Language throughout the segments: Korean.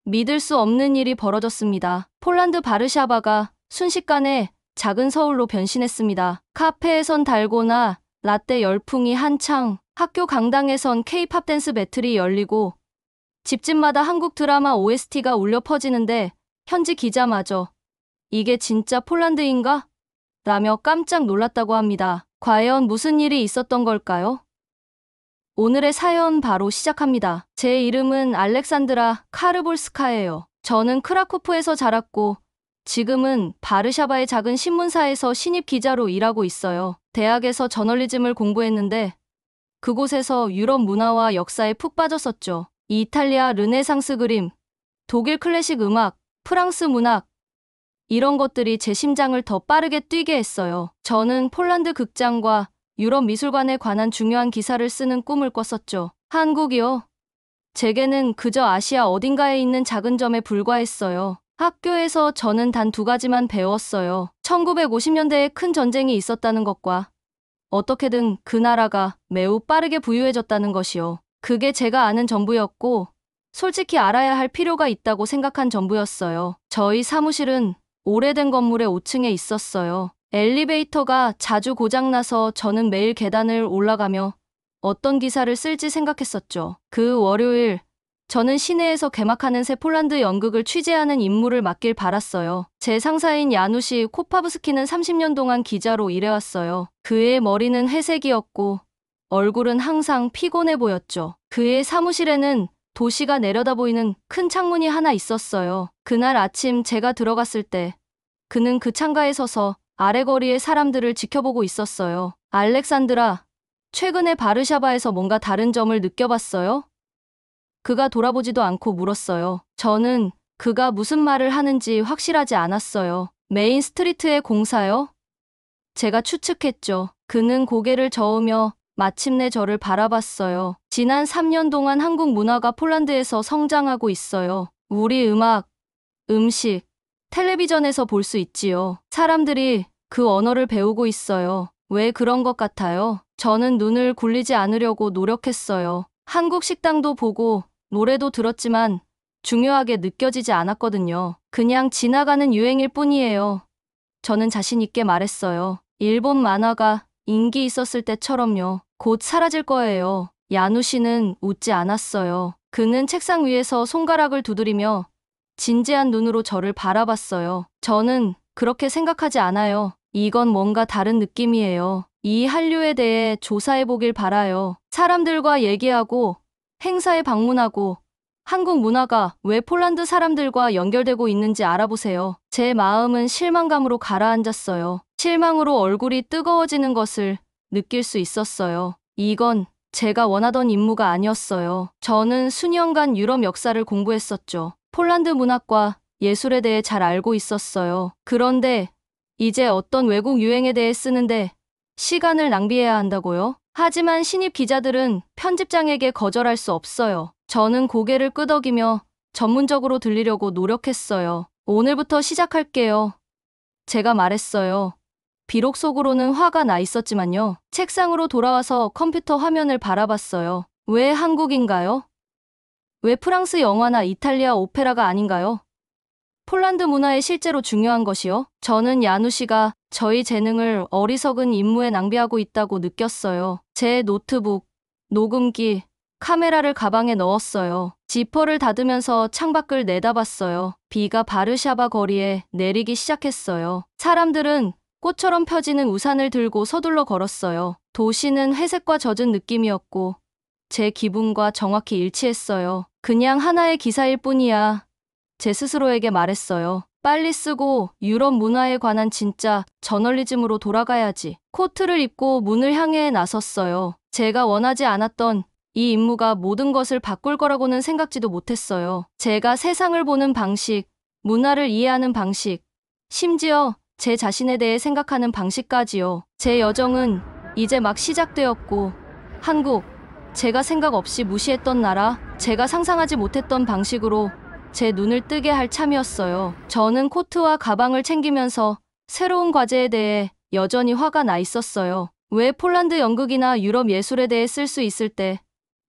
믿을 수 없는 일이 벌어졌습니다. 폴란드 바르샤바가 순식간에 작은 서울로 변신했습니다. 카페에선 달고나 라떼 열풍이 한창, 학교 강당에선 K-팝 댄스 배틀이 열리고 집집마다 한국 드라마 OST가 울려 퍼지는데 현지 기자마저 이게 진짜 폴란드인가? 라며 깜짝 놀랐다고 합니다. 과연 무슨 일이 있었던 걸까요? 오늘의 사연 바로 시작합니다. 제 이름은 알렉산드라 카르볼스카예요. 저는 크라쿠프에서 자랐고 지금은 바르샤바의 작은 신문사에서 신입 기자로 일하고 있어요. 대학에서 저널리즘을 공부했는데 그곳에서 유럽 문화와 역사에 푹 빠졌었죠. 이탈리아 르네상스 그림, 독일 클래식 음악, 프랑스 문학, 이런 것들이 제 심장을 더 빠르게 뛰게 했어요. 저는 폴란드 극장과 유럽 미술관에 관한 중요한 기사를 쓰는 꿈을 꿨었죠. 한국이요? 제게는 그저 아시아 어딘가에 있는 작은 점에 불과했어요. 학교에서 저는 단 2가지만 배웠어요. 1950년대에 큰 전쟁이 있었다는 것과 어떻게든 그 나라가 매우 빠르게 부유해졌다는 것이요. 그게 제가 아는 전부였고 솔직히 알아야 할 필요가 있다고 생각한 전부였어요. 저희 사무실은 오래된 건물의 5층에 있었어요. 엘리베이터가 자주 고장나서 저는 매일 계단을 올라가며 어떤 기사를 쓸지 생각했었죠. 그 월요일 저는 시내에서 개막하는 새 폴란드 연극을 취재하는 임무를 맡길 바랐어요. 제 상사인 야누시 코파브스키는 30년 동안 기자로 일해왔어요. 그의 머리는 회색이었고 얼굴은 항상 피곤해 보였죠. 그의 사무실에는 도시가 내려다 보이는 큰 창문이 하나 있었어요. 그날 아침 제가 들어갔을 때 그는 그 창가에 서서 아래 거리의 사람들을 지켜보고 있었어요. 알렉산드라, 최근에 바르샤바에서 뭔가 다른 점을 느껴봤어요? 그가 돌아보지도 않고 물었어요. 저는 그가 무슨 말을 하는지 확실하지 않았어요. 메인 스트리트의 공사요? 제가 추측했죠. 그는 고개를 저으며 마침내 저를 바라봤어요. 지난 3년 동안 한국 문화가 폴란드에서 성장하고 있어요. 우리 음악, 음식, 텔레비전에서 볼 수 있지요. 사람들이 그 언어를 배우고 있어요. 왜 그런 것 같아요? 저는 눈을 굴리지 않으려고 노력했어요. 한국 식당도 보고 노래도 들었지만 중요하게 느껴지지 않았거든요. 그냥 지나가는 유행일 뿐이에요. 저는 자신 있게 말했어요. 일본 만화가 인기 있었을 때처럼요. 곧 사라질 거예요. 야누 씨는 웃지 않았어요. 그는 책상 위에서 손가락을 두드리며 진지한 눈으로 저를 바라봤어요. 저는 그렇게 생각하지 않아요. 이건 뭔가 다른 느낌이에요. 이 한류에 대해 조사해보길 바라요. 사람들과 얘기하고 행사에 방문하고 한국 문화가 왜 폴란드 사람들과 연결되고 있는지 알아보세요. 제 마음은 실망감으로 가라앉았어요. 실망으로 얼굴이 뜨거워지는 것을 느낄 수 있었어요. 이건 제가 원하던 임무가 아니었어요. 저는 수년간 유럽 역사를 공부했었죠. 폴란드 문학과 예술에 대해 잘 알고 있었어요. 그런데 이제 어떤 외국 유행에 대해 쓰는데 시간을 낭비해야 한다고요? 하지만 신입 기자들은 편집장에게 거절할 수 없어요. 저는 고개를 끄덕이며 전문적으로 들리려고 노력했어요. 오늘부터 시작할게요. 제가 말했어요. 비록 속으로는 화가 나 있었지만요. 책상으로 돌아와서 컴퓨터 화면을 바라봤어요. 왜 한국인가요? 왜 프랑스 영화나 이탈리아 오페라가 아닌가요? 폴란드 문화에 실제로 중요한 것이요? 저는 야누 씨가 저희 재능을 어리석은 임무에 낭비하고 있다고 느꼈어요. 제 노트북, 녹음기, 카메라를 가방에 넣었어요. 지퍼를 닫으면서 창밖을 내다봤어요. 비가 바르샤바 거리에 내리기 시작했어요. 사람들은 꽃처럼 펴지는 우산을 들고 서둘러 걸었어요. 도시는 회색과 젖은 느낌이었고 제 기분과 정확히 일치했어요. 그냥 하나의 기사일 뿐이야. 제 스스로에게 말했어요. 빨리 쓰고 유럽 문화에 관한 진짜 저널리즘으로 돌아가야지. 코트를 입고 문을 향해 나섰어요. 제가 원하지 않았던 이 임무가 모든 것을 바꿀 거라고는 생각지도 못했어요. 제가 세상을 보는 방식, 문화를 이해하는 방식, 심지어 제 자신에 대해 생각하는 방식까지요. 제 여정은 이제 막 시작되었고 한국, 제가 생각 없이 무시했던 나라, 제가 상상하지 못했던 방식으로 제 눈을 뜨게 할 참이었어요. 저는 코트와 가방을 챙기면서 새로운 과제에 대해 여전히 화가 나 있었어요. 왜 폴란드 연극이나 유럽 예술에 대해 쓸 수 있을 때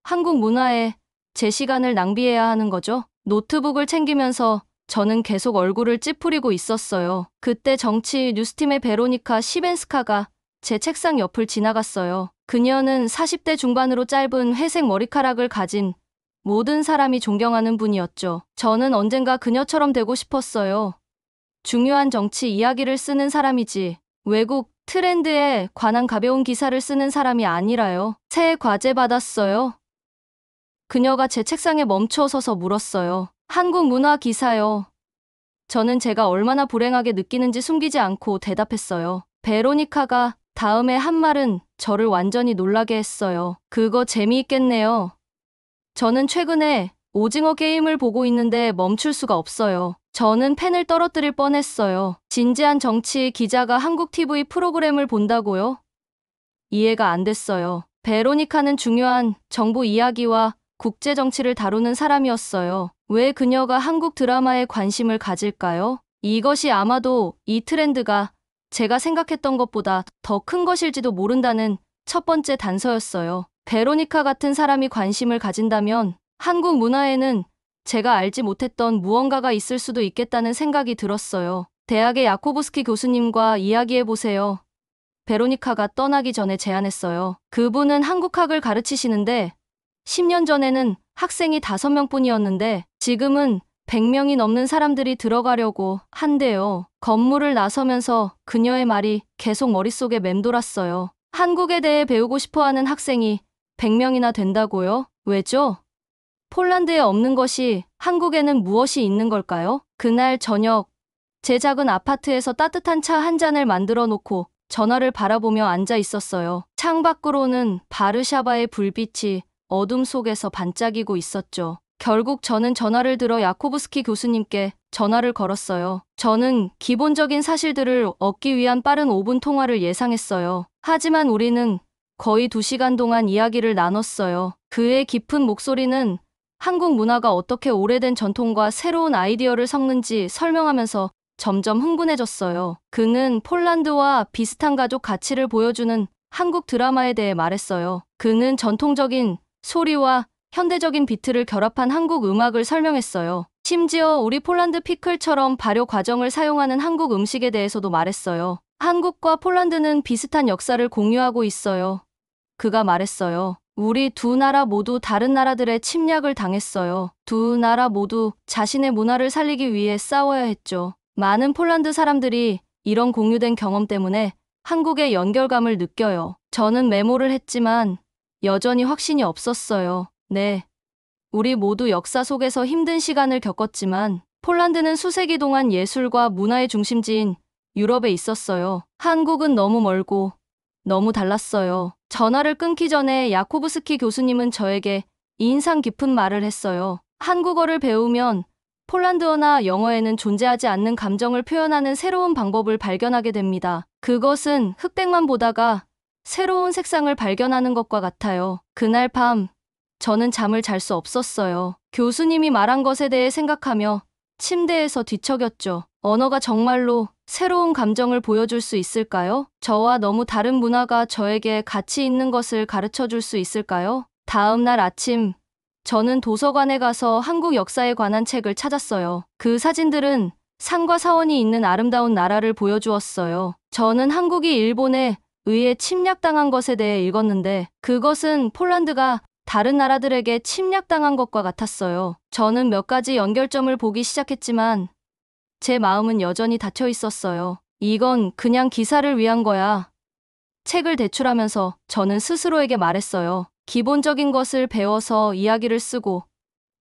한국 문화에 제 시간을 낭비해야 하는 거죠? 노트북을 챙기면서 저는 계속 얼굴을 찌푸리고 있었어요. 그때 정치 뉴스팀의 베로니카 시벤스카가 제 책상 옆을 지나갔어요. 그녀는 40대 중반으로 짧은 회색 머리카락을 가진 모든 사람이 존경하는 분이었죠. 저는 언젠가 그녀처럼 되고 싶었어요. 중요한 정치 이야기를 쓰는 사람이지 외국 트렌드에 관한 가벼운 기사를 쓰는 사람이 아니라요. 새 과제 받았어요. 그녀가 제 책상에 멈춰 서서 물었어요. 한국 문화 기사요. 저는 제가 얼마나 불행하게 느끼는지 숨기지 않고 대답했어요. 베로니카가 다음에 한 말은 저를 완전히 놀라게 했어요. 그거 재미있겠네요. 저는 최근에 오징어 게임을 보고 있는데 멈출 수가 없어요. 저는 펜을 떨어뜨릴 뻔했어요. 진지한 정치 기자가 한국 TV 프로그램을 본다고요? 이해가 안 됐어요. 베로니카는 중요한 정부 이야기와 국제 정치를 다루는 사람이었어요. 왜 그녀가 한국 드라마에 관심을 가질까요? 이것이 아마도 이 트렌드가 제가 생각했던 것보다 더 큰 것일지도 모른다는 첫 번째 단서였어요. 베로니카 같은 사람이 관심을 가진다면 한국 문화에는 제가 알지 못했던 무언가가 있을 수도 있겠다는 생각이 들었어요. 대학의 야코브스키 교수님과 이야기해보세요. 베로니카가 떠나기 전에 제안했어요. 그분은 한국학을 가르치시는데 10년 전에는 학생이 5명뿐이었는데 지금은 100명이 넘는 사람들이 들어가려고 한대요. 건물을 나서면서 그녀의 말이 계속 머릿속에 맴돌았어요. 한국에 대해 배우고 싶어하는 학생이 100명이나 된다고요? 왜죠? 폴란드에 없는 것이 한국에는 무엇이 있는 걸까요? 그날 저녁 제 작은 아파트에서 따뜻한 차 한 잔을 만들어 놓고 전화를 바라보며 앉아 있었어요. 창밖으로는 바르샤바의 불빛이 어둠 속에서 반짝이고 있었죠. 결국 저는 전화를 들어 야코브스키 교수님께 전화를 걸었어요. 저는 기본적인 사실들을 얻기 위한 빠른 5분 통화를 예상했어요. 하지만 우리는 거의 2시간 동안 이야기를 나눴어요. 그의 깊은 목소리는 한국 문화가 어떻게 오래된 전통과 새로운 아이디어를 섞는지 설명하면서 점점 흥분해졌어요. 그는 폴란드와 비슷한 가족 가치를 보여주는 한국 드라마에 대해 말했어요. 그는 전통적인 소리와 현대적인 비트를 결합한 한국 음악을 설명했어요. 심지어 우리 폴란드 피클처럼 발효 과정을 사용하는 한국 음식에 대해서도 말했어요. 한국과 폴란드는 비슷한 역사를 공유하고 있어요. 그가 말했어요. 우리 두 나라 모두 다른 나라들의 침략을 당했어요. 두 나라 모두 자신의 문화를 살리기 위해 싸워야 했죠. 많은 폴란드 사람들이 이런 공유된 경험 때문에 한국의 연결감을 느껴요. 저는 메모를 했지만 여전히 확신이 없었어요. 네. 우리 모두 역사 속에서 힘든 시간을 겪었지만 폴란드는 수세기 동안 예술과 문화의 중심지인 유럽에 있었어요. 한국은 너무 멀고 너무 달랐어요. 전화를 끊기 전에 야코브스키 교수님은 저에게 인상 깊은 말을 했어요. 한국어를 배우면 폴란드어나 영어에는 존재하지 않는 감정을 표현하는 새로운 방법을 발견하게 됩니다. 그것은 흑백만 보다가 새로운 색상을 발견하는 것과 같아요. 그날 밤 저는 잠을 잘 수 없었어요. 교수님이 말한 것에 대해 생각하며 침대에서 뒤척였죠. 언어가 정말로 새로운 감정을 보여줄 수 있을까요? 저와 너무 다른 문화가 저에게 가치 있는 것을 가르쳐 줄 수 있을까요? 다음 날 아침, 저는 도서관에 가서 한국 역사에 관한 책을 찾았어요. 그 사진들은 산과 사원이 있는 아름다운 나라를 보여주었어요. 저는 한국이 일본에 의해 침략당한 것에 대해 읽었는데 그것은 폴란드가 다른 나라들에게 침략당한 것과 같았어요. 저는 몇 가지 연결점을 보기 시작했지만 제 마음은 여전히 닫혀 있었어요. 이건 그냥 기사를 위한 거야. 책을 대출하면서 저는 스스로에게 말했어요. 기본적인 것을 배워서 이야기를 쓰고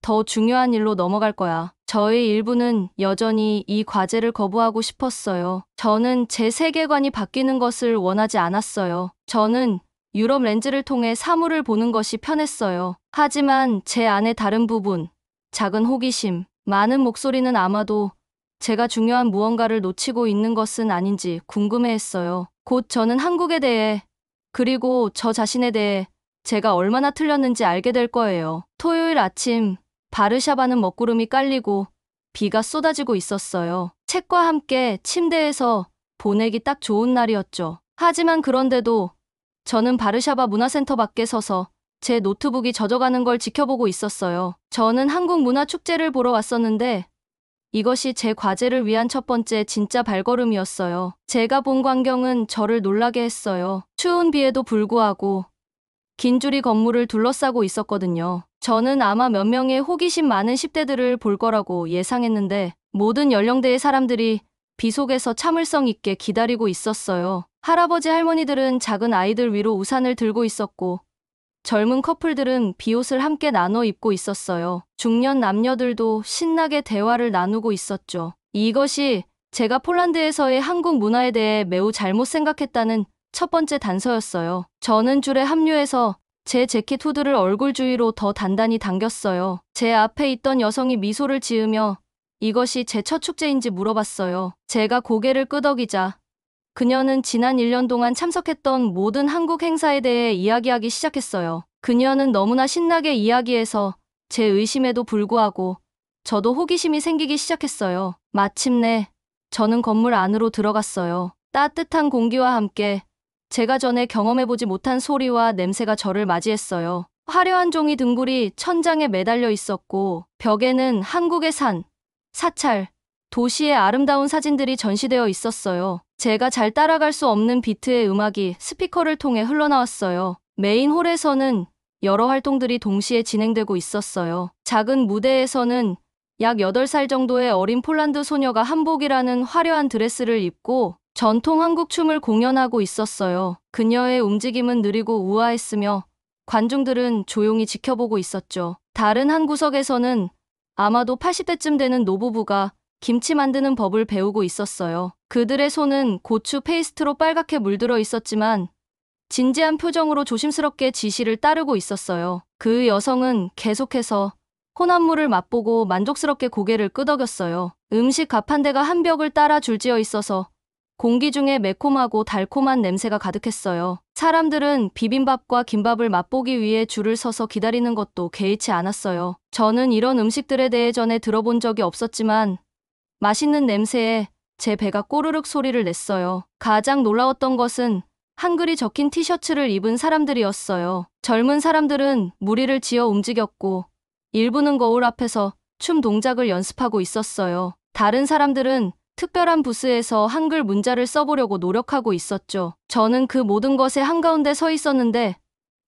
더 중요한 일로 넘어갈 거야. 저의 일부는 여전히 이 과제를 거부하고 싶었어요. 저는 제 세계관이 바뀌는 것을 원하지 않았어요. 저는 유럽 렌즈를 통해 사물을 보는 것이 편했어요. 하지만 제 안의 다른 부분, 작은 호기심, 많은 목소리는 아마도 제가 중요한 무언가를 놓치고 있는 것은 아닌지 궁금해했어요. 곧 저는 한국에 대해, 그리고 저 자신에 대해 제가 얼마나 틀렸는지 알게 될 거예요. 토요일 아침, 바르샤바는 먹구름이 깔리고 비가 쏟아지고 있었어요. 책과 함께 침대에서 보내기 딱 좋은 날이었죠. 하지만 그런데도 저는 바르샤바 문화센터 밖에 서서 제 노트북이 젖어가는 걸 지켜보고 있었어요. 저는 한국 문화 축제를 보러 왔었는데 이것이 제 과제를 위한 첫 번째 진짜 발걸음이었어요. 제가 본 광경은 저를 놀라게 했어요. 추운 비에도 불구하고 긴 줄이 건물을 둘러싸고 있었거든요. 저는 아마 몇 명의 호기심 많은 10대들을 볼 거라고 예상했는데 모든 연령대의 사람들이 비 속에서 참을성 있게 기다리고 있었어요. 할아버지 할머니들은 작은 아이들 위로 우산을 들고 있었고 젊은 커플들은 비옷을 함께 나눠 입고 있었어요. 중년 남녀들도 신나게 대화를 나누고 있었죠. 이것이 제가 폴란드에서의 한국 문화에 대해 매우 잘못 생각했다는 첫 번째 단서였어요. 저는 줄에 합류해서 제 재킷 후드를 얼굴 주위로 더 단단히 당겼어요. 제 앞에 있던 여성이 미소를 지으며 이것이 제 첫 축제인지 물어봤어요. 제가 고개를 끄덕이자 그녀는 지난 1년 동안 참석했던 모든 한국 행사에 대해 이야기하기 시작했어요. 그녀는 너무나 신나게 이야기해서 제 의심에도 불구하고 저도 호기심이 생기기 시작했어요. 마침내 저는 건물 안으로 들어갔어요. 따뜻한 공기와 함께 제가 전에 경험해보지 못한 소리와 냄새가 저를 맞이했어요. 화려한 종이 등불이 천장에 매달려 있었고 벽에는 한국의 산, 사찰, 도시의 아름다운 사진들이 전시되어 있었어요. 제가 잘 따라갈 수 없는 비트의 음악이 스피커를 통해 흘러나왔어요. 메인 홀에서는 여러 활동들이 동시에 진행되고 있었어요. 작은 무대에서는 약 8살 정도의 어린 폴란드 소녀가 한복이라는 화려한 드레스를 입고 전통 한국 춤을 공연하고 있었어요. 그녀의 움직임은 느리고 우아했으며 관중들은 조용히 지켜보고 있었죠. 다른 한 구석에서는 아마도 80대쯤 되는 노부부가 김치 만드는 법을 배우고 있었어요. 그들의 손은 고추 페이스트로 빨갛게 물들어 있었지만 진지한 표정으로 조심스럽게 지시를 따르고 있었어요. 그 여성은 계속해서 혼합물을 맛보고 만족스럽게 고개를 끄덕였어요. 음식 갑 한 대가 한 벽을 따라 줄지어 있어서 공기 중에 매콤하고 달콤한 냄새가 가득했어요. 사람들은 비빔밥과 김밥을 맛보기 위해 줄을 서서 기다리는 것도 개의치 않았어요. 저는 이런 음식들에 대해 전에 들어본 적이 없었지만 맛있는 냄새에 제 배가 꼬르륵 소리를 냈어요. 가장 놀라웠던 것은 한글이 적힌 티셔츠를 입은 사람들이었어요. 젊은 사람들은 무리를 지어 움직였고 일부는 거울 앞에서 춤 동작을 연습하고 있었어요. 다른 사람들은 특별한 부스에서 한글 문자를 써보려고 노력하고 있었죠. 저는 그 모든 것의 한가운데 서 있었는데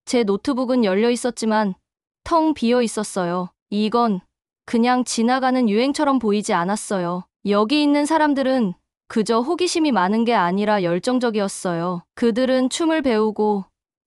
제 노트북은 열려 있었지만 텅 비어 있었어요. 이건 그냥 지나가는 유행처럼 보이지 않았어요. 여기 있는 사람들은 그저 호기심이 많은 게 아니라 열정적이었어요. 그들은 춤을 배우고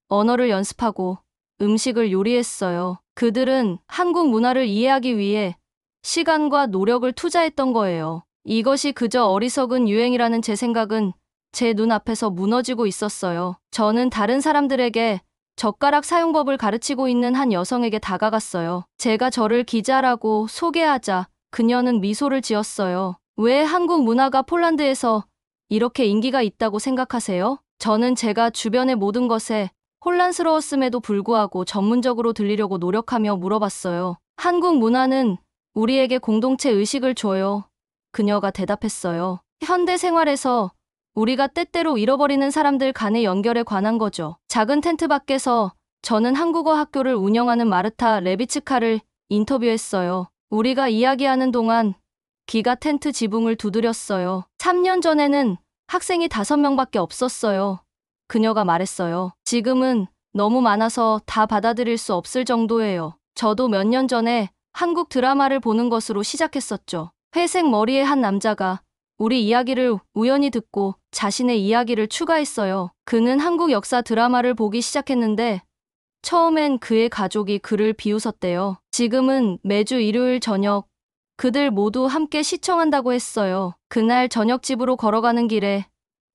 언어를 연습하고 음식을 요리했어요. 그들은 한국 문화를 이해하기 위해 시간과 노력을 투자했던 거예요. 이것이 그저 어리석은 유행이라는 제 생각은 제 눈앞에서 무너지고 있었어요. 저는 다른 사람들에게 젓가락 사용법을 가르치고 있는 한 여성에게 다가갔어요. 제가 저를 기자라고 소개하자 그녀는 미소를 지었어요. 왜 한국 문화가 폴란드에서 이렇게 인기가 있다고 생각하세요? 저는 제가 주변의 모든 것에 혼란스러웠음에도 불구하고 전문적으로 들리려고 노력하며 물어봤어요. 한국 문화는 우리에게 공동체 의식을 줘요. 그녀가 대답했어요. 현대 생활에서 우리가 때때로 잃어버리는 사람들 간의 연결에 관한 거죠. 작은 텐트 밖에서 저는 한국어 학교를 운영하는 마르타 레비츠카를 인터뷰했어요. 우리가 이야기하는 동안 기가 텐트 지붕을 두드렸어요. 3년 전에는 학생이 5명밖에 없었어요. 그녀가 말했어요. 지금은 너무 많아서 다 받아들일 수 없을 정도예요. 저도 몇 년 전에 한국 드라마를 보는 것으로 시작했었죠. 회색 머리의 한 남자가 우리 이야기를 우연히 듣고 자신의 이야기를 추가했어요. 그는 한국 역사 드라마를 보기 시작했는데 처음엔 그의 가족이 그를 비웃었대요. 지금은 매주 일요일 저녁 그들 모두 함께 시청한다고 했어요. 그날 저녁 집으로 걸어가는 길에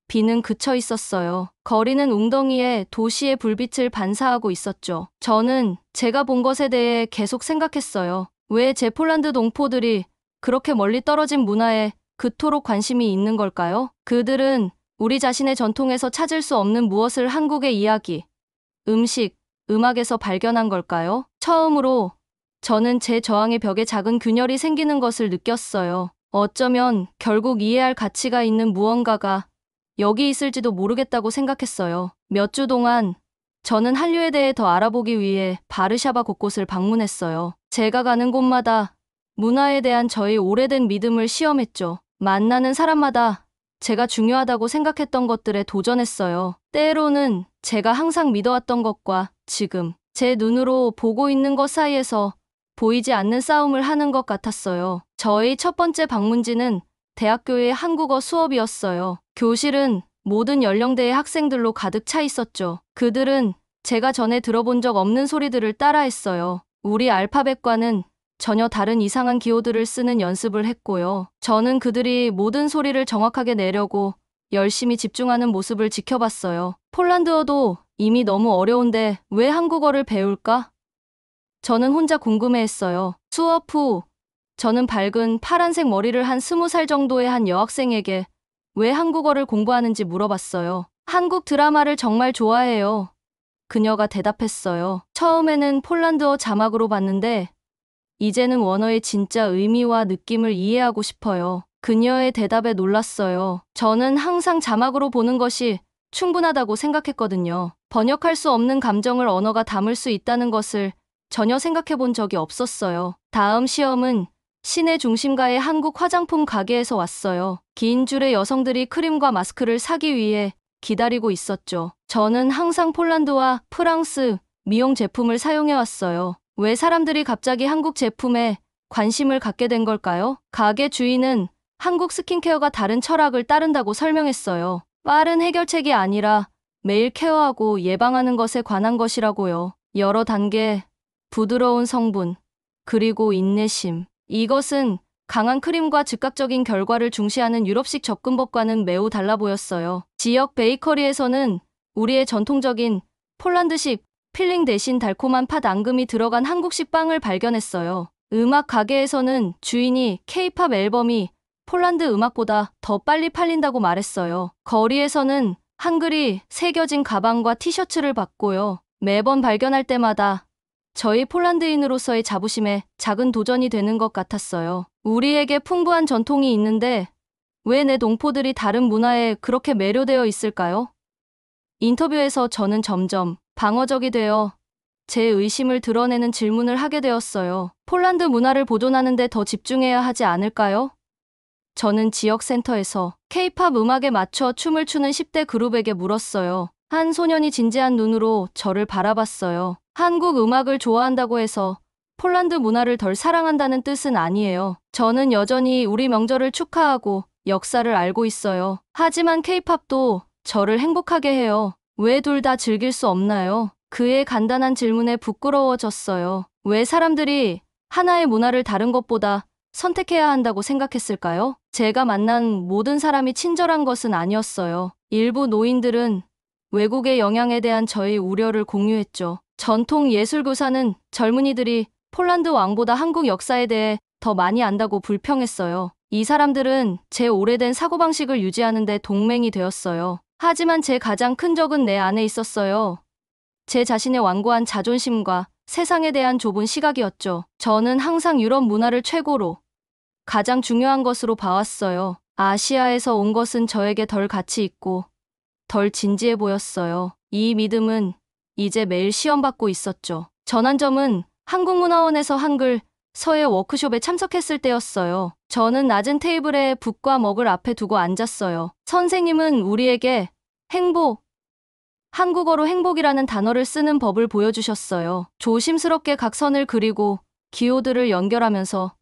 비는 그쳐 있었어요. 거리는 웅덩이에 도시의 불빛을 반사하고 있었죠. 저는 제가 본 것에 대해 계속 생각했어요. 왜 제 폴란드 동포들이 그렇게 멀리 떨어진 문화에 그토록 관심이 있는 걸까요? 그들은 우리 자신의 전통에서 찾을 수 없는 무엇을 한국의 이야기, 음식, 음악에서 발견한 걸까요? 처음으로 저는 제 저항의 벽에 작은 균열이 생기는 것을 느꼈어요. 어쩌면 결국 이해할 가치가 있는 무언가가 여기 있을지도 모르겠다고 생각했어요. 몇 주 동안 저는 한류에 대해 더 알아보기 위해 바르샤바 곳곳을 방문했어요. 제가 가는 곳마다 문화에 대한 저의 오래된 믿음을 시험했죠. 만나는 사람마다 제가 중요하다고 생각했던 것들에 도전했어요. 때로는 제가 항상 믿어왔던 것과 지금 제 눈으로 보고 있는 것 사이에서 보이지 않는 싸움을 하는 것 같았어요. 저의 첫 번째 방문지는 대학교의 한국어 수업이었어요. 교실은 모든 연령대의 학생들로 가득 차 있었죠. 그들은 제가 전에 들어본 적 없는 소리들을 따라했어요. 우리 알파벳과는 전혀 다른 이상한 기호들을 쓰는 연습을 했고요. 저는 그들이 모든 소리를 정확하게 내려고 열심히 집중하는 모습을 지켜봤어요. 폴란드어도 이미 너무 어려운데 왜 한국어를 배울까? 저는 혼자 궁금해했어요. 수업 후 저는 밝은 파란색 머리를 한 20살 정도의 한 여학생에게 왜 한국어를 공부하는지 물어봤어요. 한국 드라마를 정말 좋아해요. 그녀가 대답했어요. 처음에는 폴란드어 자막으로 봤는데 이제는 원어의 진짜 의미와 느낌을 이해하고 싶어요. 그녀의 대답에 놀랐어요. 저는 항상 자막으로 보는 것이 충분하다고 생각했거든요. 번역할 수 없는 감정을 언어가 담을 수 있다는 것을 전혀 생각해 본 적이 없었어요. 다음 시험은 시내 중심가의 한국 화장품 가게에서 왔어요. 긴 줄의 여성들이 크림과 마스크를 사기 위해 기다리고 있었죠. 저는 항상 폴란드와 프랑스 미용 제품을 사용해왔어요. 왜 사람들이 갑자기 한국 제품에 관심을 갖게 된 걸까요? 가게 주인은 한국 스킨케어가 다른 철학을 따른다고 설명했어요. 빠른 해결책이 아니라 매일 케어하고 예방하는 것에 관한 것이라고요. 여러 단계, 부드러운 성분, 그리고 인내심. 이것은 강한 크림과 즉각적인 결과를 중시하는 유럽식 접근법과는 매우 달라 보였어요. 지역 베이커리에서는 우리의 전통적인 폴란드식 필링 대신 달콤한 팥 앙금이 들어간 한국식 빵을 발견했어요. 음악 가게에서는 주인이 K-팝 앨범이 폴란드 음악보다 더 빨리 팔린다고 말했어요. 거리에서는 한글이 새겨진 가방과 티셔츠를 봤고요. 매번 발견할 때마다 저희 폴란드인으로서의 자부심에 작은 도전이 되는 것 같았어요. 우리에게 풍부한 전통이 있는데 왜 내 동포들이 다른 문화에 그렇게 매료되어 있을까요? 인터뷰에서 저는 점점 방어적이 되어 제 의심을 드러내는 질문을 하게 되었어요. 폴란드 문화를 보존하는 데 더 집중해야 하지 않을까요? 저는 지역 센터에서 K-팝 음악에 맞춰 춤을 추는 10대 그룹에게 물었어요. 한 소년이 진지한 눈으로 저를 바라봤어요. 한국 음악을 좋아한다고 해서 폴란드 문화를 덜 사랑한다는 뜻은 아니에요. 저는 여전히 우리 명절을 축하하고 역사를 알고 있어요. 하지만 K-팝도 저를 행복하게 해요. 왜 둘 다 즐길 수 없나요? 그의 간단한 질문에 부끄러워졌어요. 왜 사람들이 하나의 문화를 다른 것보다 선택해야 한다고 생각했을까요? 제가 만난 모든 사람이 친절한 것은 아니었어요. 일부 노인들은 외국의 영향에 대한 저의 우려를 공유했죠. 전통 예술교사는 젊은이들이 폴란드 왕보다 한국 역사에 대해 더 많이 안다고 불평했어요. 이 사람들은 제 오래된 사고방식을 유지하는 데 동맹이 되었어요. 하지만 제 가장 큰 적은 내 안에 있었어요. 제 자신의 완고한 자존심과 세상에 대한 좁은 시각이었죠. 저는 항상 유럽 문화를 최고로, 가장 중요한 것으로 봐왔어요. 아시아에서 온 것은 저에게 덜 가치 있고 덜 진지해 보였어요. 이 믿음은 이제 매일 시험받고 있었죠. 전환점은 한국문화원에서 한글 서예 워크숍에 참석했을 때였어요. 저는 낮은 테이블에 북과 먹을 앞에 두고 앉았어요. 선생님은 우리에게 행복, 한국어로 행복이라는 단어를 쓰는 법을 보여주셨어요. 조심스럽게 각선을 그리고 기호들을 연결하면서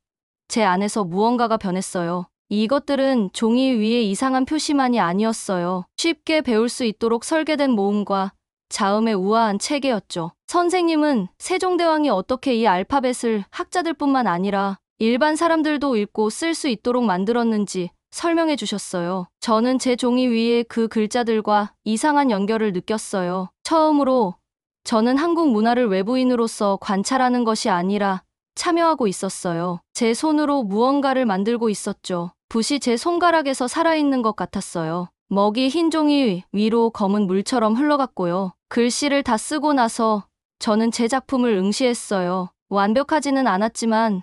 제 안에서 무언가가 변했어요. 이것들은 종이 위에 이상한 표시만이 아니었어요. 쉽게 배울 수 있도록 설계된 모음과 자음의 우아한 체계였죠. 선생님은 세종대왕이 어떻게 이 알파벳을 학자들뿐만 아니라 일반 사람들도 읽고 쓸 수 있도록 만들었는지 설명해 주셨어요. 저는 제 종이 위에 그 글자들과 이상한 연결을 느꼈어요. 처음으로 저는 한국 문화를 외부인으로서 관찰하는 것이 아니라 참여하고 있었어요. 제 손으로 무언가를 만들고 있었죠. 붓이 제 손가락에서 살아있는 것 같았어요. 먹이 흰 종이 위로 검은 물처럼 흘러갔고요. 글씨를 다 쓰고 나서 저는 제 작품을 응시했어요. 완벽하지는 않았지만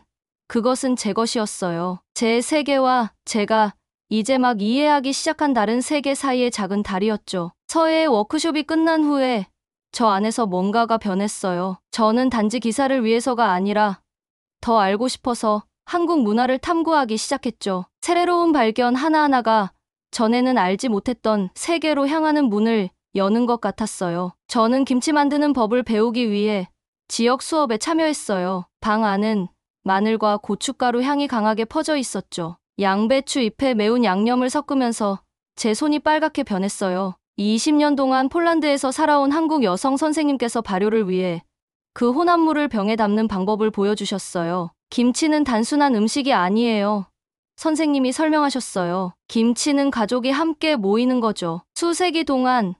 그것은 제 것이었어요. 제 세계와 제가 이제 막 이해하기 시작한 다른 세계 사이의 작은 다리였죠. 서예의 워크숍이 끝난 후에 저 안에서 뭔가가 변했어요. 저는 단지 기사를 위해서가 아니라 더 알고 싶어서 한국 문화를 탐구하기 시작했죠. 새로운 발견 하나하나가 전에는 알지 못했던 세계로 향하는 문을 여는 것 같았어요. 저는 김치 만드는 법을 배우기 위해 지역 수업에 참여했어요. 방 안은 마늘과 고춧가루 향이 강하게 퍼져 있었죠. 양배추 잎에 매운 양념을 섞으면서 제 손이 빨갛게 변했어요. 20년 동안 폴란드에서 살아온 한국 여성 선생님께서 발효를 위해 그 혼합물을 병에 담는 방법을 보여주셨어요. 김치는 단순한 음식이 아니에요. 선생님이 설명하셨어요. 김치는 가족이 함께 모이는 거죠. 수세기 동안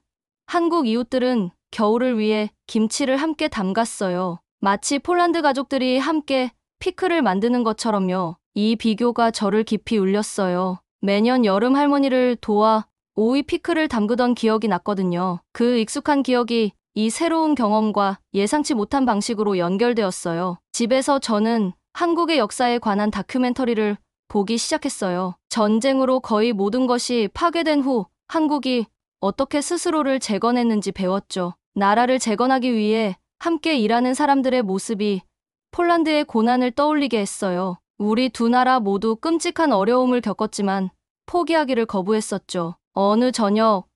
한국 이웃들은 겨울을 위해 김치를 함께 담갔어요. 마치 폴란드 가족들이 함께 피클을 만드는 것처럼요. 이 비교가 저를 깊이 울렸어요. 매년 여름 할머니를 도와 오이 피클을 담그던 기억이 났거든요. 그 익숙한 기억이 이 새로운 경험과 예상치 못한 방식으로 연결되었어요. 집에서 저는 한국의 역사에 관한 다큐멘터리를 보기 시작했어요. 전쟁으로 거의 모든 것이 파괴된 후 한국이 어떻게 스스로를 재건했는지 배웠죠. 나라를 재건하기 위해 함께 일하는 사람들의 모습이 폴란드의 고난을 떠올리게 했어요. 우리 두 나라 모두 끔찍한 어려움을 겪었지만 포기하기를 거부했었죠. 어느 저녁,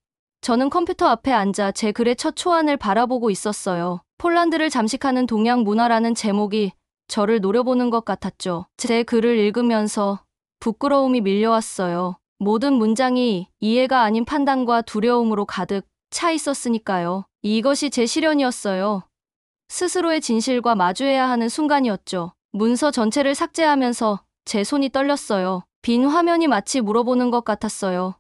저는 컴퓨터 앞에 앉아 제 글의 첫 초안을 바라보고 있었어요. 폴란드를 잠식하는 동양 문화라는 제목이 저를 노려보는 것 같았죠. 제 글을 읽으면서 부끄러움이 밀려왔어요. 모든 문장이 이해가 아닌 판단과 두려움으로 가득 차 있었으니까요. 이것이 제 시련이었어요. 스스로의 진실과 마주해야 하는 순간이었죠. 문서 전체를 삭제하면서 제 손이 떨렸어요. 빈 화면이 마치 물어보는 것 같았어요.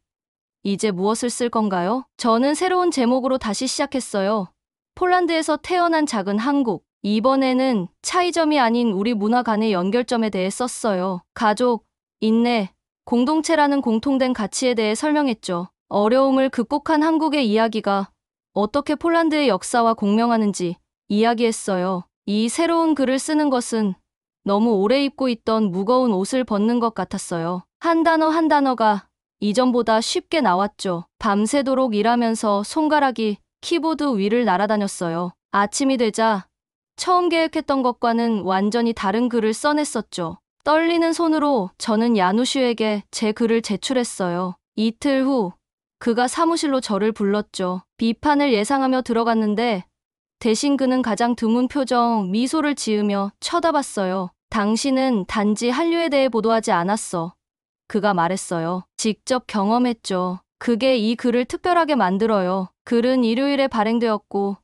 이제 무엇을 쓸 건가요? 저는 새로운 제목으로 다시 시작했어요. 폴란드에서 태어난 작은 한국. 이번에는 차이점이 아닌 우리 문화 간의 연결점에 대해 썼어요. 가족, 인내, 공동체라는 공통된 가치에 대해 설명했죠. 어려움을 극복한 한국의 이야기가 어떻게 폴란드의 역사와 공명하는지 이야기했어요. 이 새로운 글을 쓰는 것은 너무 오래 입고 있던 무거운 옷을 벗는 것 같았어요. 한 단어 한 단어가 이전보다 쉽게 나왔죠. 밤새도록 일하면서 손가락이 키보드 위를 날아다녔어요. 아침이 되자 처음 계획했던 것과는 완전히 다른 글을 써냈었죠. 떨리는 손으로 저는 야누슈에게 제 글을 제출했어요. 이틀 후 그가 사무실로 저를 불렀죠. 비판을 예상하며 들어갔는데 대신 그는 가장 드문 표정, 미소를 지으며 쳐다봤어요. 당신은 단지 한류에 대해 보도하지 않았어. 그가 말했어요. 직접 경험했죠. 그게 이 글을 특별하게 만들어요. 글은 일요일에 발행되었고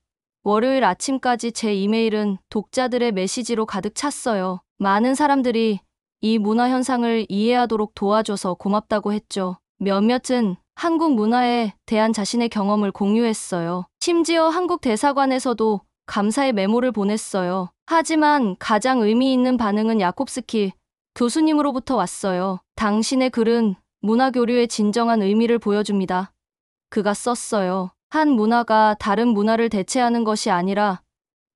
월요일 아침까지 제 이메일은 독자들의 메시지로 가득 찼어요. 많은 사람들이 이 문화 현상을 이해하도록 도와줘서 고맙다고 했죠. 몇몇은 한국 문화에 대한 자신의 경험을 공유했어요. 심지어 한국 대사관에서도 감사의 메모를 보냈어요. 하지만 가장 의미 있는 반응은 야콥스키 교수님으로부터 왔어요. 당신의 글은 문화교류의 진정한 의미를 보여줍니다. 그가 썼어요. 한 문화가 다른 문화를 대체하는 것이 아니라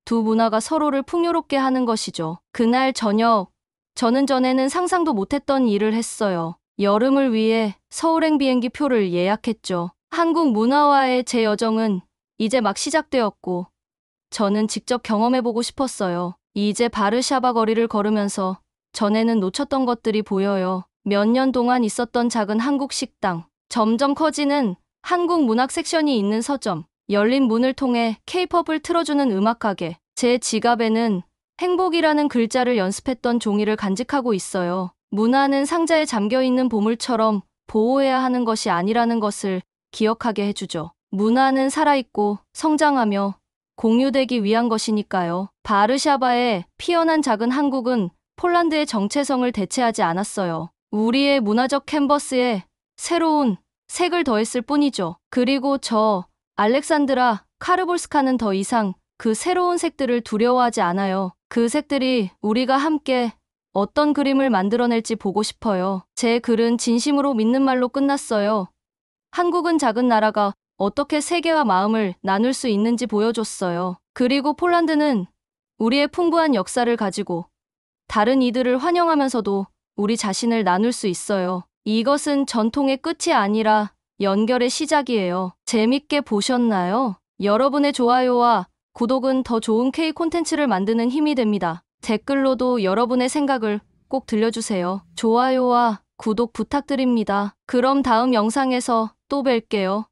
두 문화가 서로를 풍요롭게 하는 것이죠. 그날 저녁, 저는 전에는 상상도 못했던 일을 했어요. 여름을 위해 서울행 비행기 표를 예약했죠. 한국 문화와의 제 여정은 이제 막 시작되었고 저는 직접 경험해보고 싶었어요. 이제 바르샤바 거리를 걸으면서 전에는 놓쳤던 것들이 보여요. 몇 년 동안 있었던 작은 한국 식당, 점점 커지는 한국 문학 섹션이 있는 서점, 열린 문을 통해 케이팝을 틀어주는 음악가게, 제 지갑에는 행복이라는 글자를 연습했던 종이를 간직하고 있어요. 문화는 상자에 잠겨있는 보물처럼 보호해야 하는 것이 아니라는 것을 기억하게 해주죠. 문화는 살아있고 성장하며 공유되기 위한 것이니까요. 바르샤바의 피어난 작은 한국은 폴란드의 정체성을 대체하지 않았어요. 우리의 문화적 캔버스에 새로운 색을 더했을 뿐이죠. 그리고 저 알렉산드라 카르볼스카는 더 이상 그 새로운 색들을 두려워하지 않아요. 그 색들이 우리가 함께 어떤 그림을 만들어낼지 보고 싶어요. 제 글은 진심으로 믿는 말로 끝났어요. 한국은 작은 나라가 어떻게 세계와 마음을 나눌 수 있는지 보여줬어요. 그리고 폴란드는 우리의 풍부한 역사를 가지고 다른 이들을 환영하면서도 우리 자신을 나눌 수 있어요. 이것은 전통의 끝이 아니라 연결의 시작이에요. 재밌게 보셨나요? 여러분의 좋아요와 구독은 더 좋은 K 콘텐츠를 만드는 힘이 됩니다. 댓글로도 여러분의 생각을 꼭 들려주세요. 좋아요와 구독 부탁드립니다. 그럼 다음 영상에서 또 뵐게요.